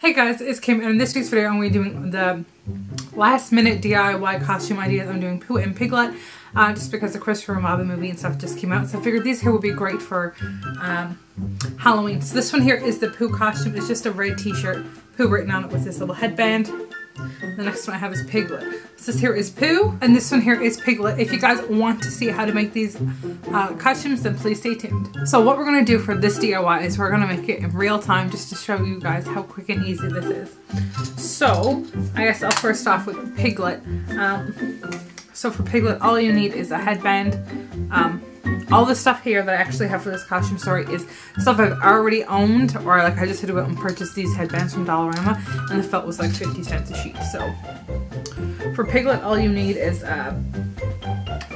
Hey guys, it's Kim, and in this week's video I'm going to be doing the last minute DIY costume ideas. I'm doing Pooh and Piglet just because the Christopher Robin movie and stuff just came out, so I figured these here would be great for Halloween. So this one here is the Pooh costume. It's just a red t-shirt, Pooh written on it with this little headband. The next one I have is Piglet. So this here is Pooh, and this one here is Piglet. If you guys want to see how to make these costumes, then please stay tuned. So what we're going to do for this DIY is we're going to make it in real time just to show you guys how quick and easy this is. So I guess I'll first off with Piglet. So for Piglet, all you need is a headband. All the stuff here that I actually have for this costume story is stuff I've already owned, or like I just had to go out and purchase these headbands from Dollarama, and the felt was like 50 cents a sheet. So for Piglet, all you need is a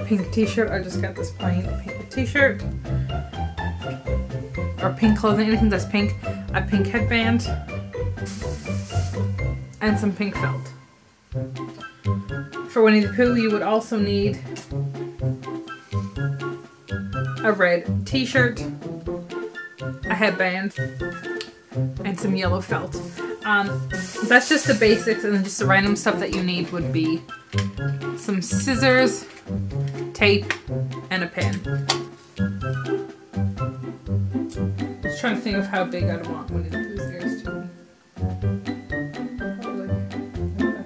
pink t-shirt. I just got this plain pink t-shirt, or pink clothing, anything that's pink, a pink headband, and some pink felt. For Winnie the Pooh, you would also need a red t-shirt, a headband, and some yellow felt. That's just the basics, and then just the random stuff that you need would be some scissors, tape, and a pen. Just trying to think of how big I'd want Winnie the Pooh's ears to be. Probably not that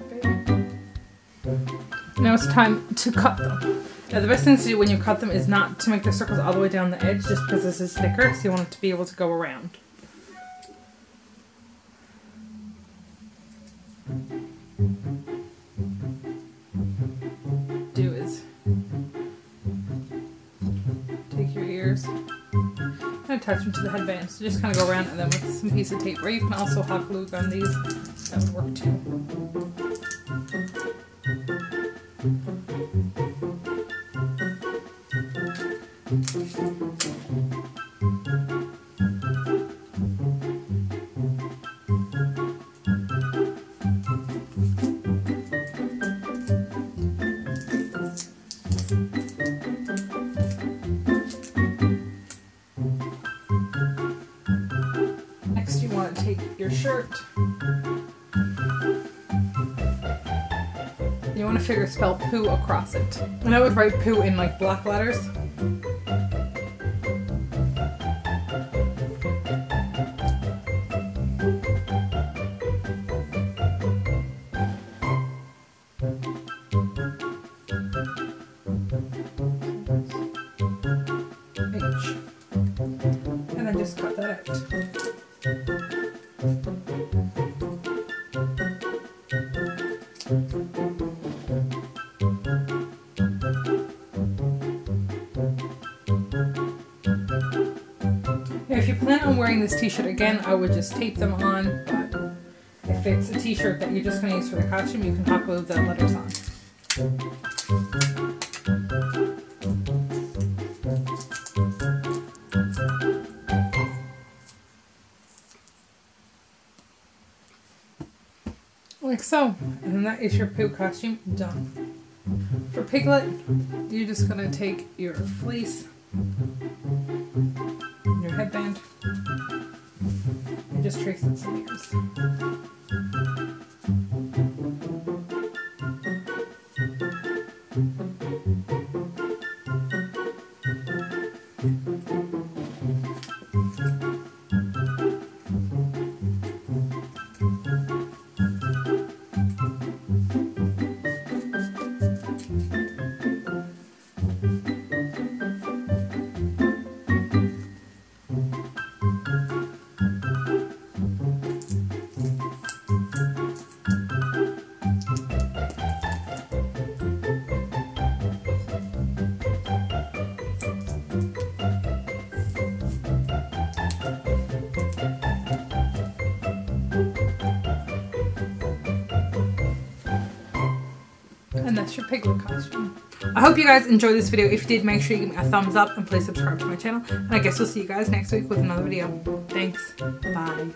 big. Now it's time to cut them. Now the best thing to do when you cut them is not to make the circles all the way down the edge, just because this is thicker, so you want it to be able to go around. Do is take your ears and attach them to the headband. So just kind of go around, and then with some piece of tape, or you can also hot glue gun these. That would work too. Next, you want to take your shirt. You want to figure spell Pooh across it. And I would write Pooh in like block letters. H. And then just cut that out. If you plan on wearing this t-shirt again, I would just tape them on, but if it's a t-shirt that you're just going to use for the costume, you can hot glue the letters on. Like so, and then that is your Pooh costume done. For Piglet, you're just going to take your fleece, your headband, and just trace in some ears. And that's your Piglet costume. I hope you guys enjoyed this video. If you did, make sure you give me a thumbs up and please subscribe to my channel. And I guess we'll see you guys next week with another video. Thanks. Bye.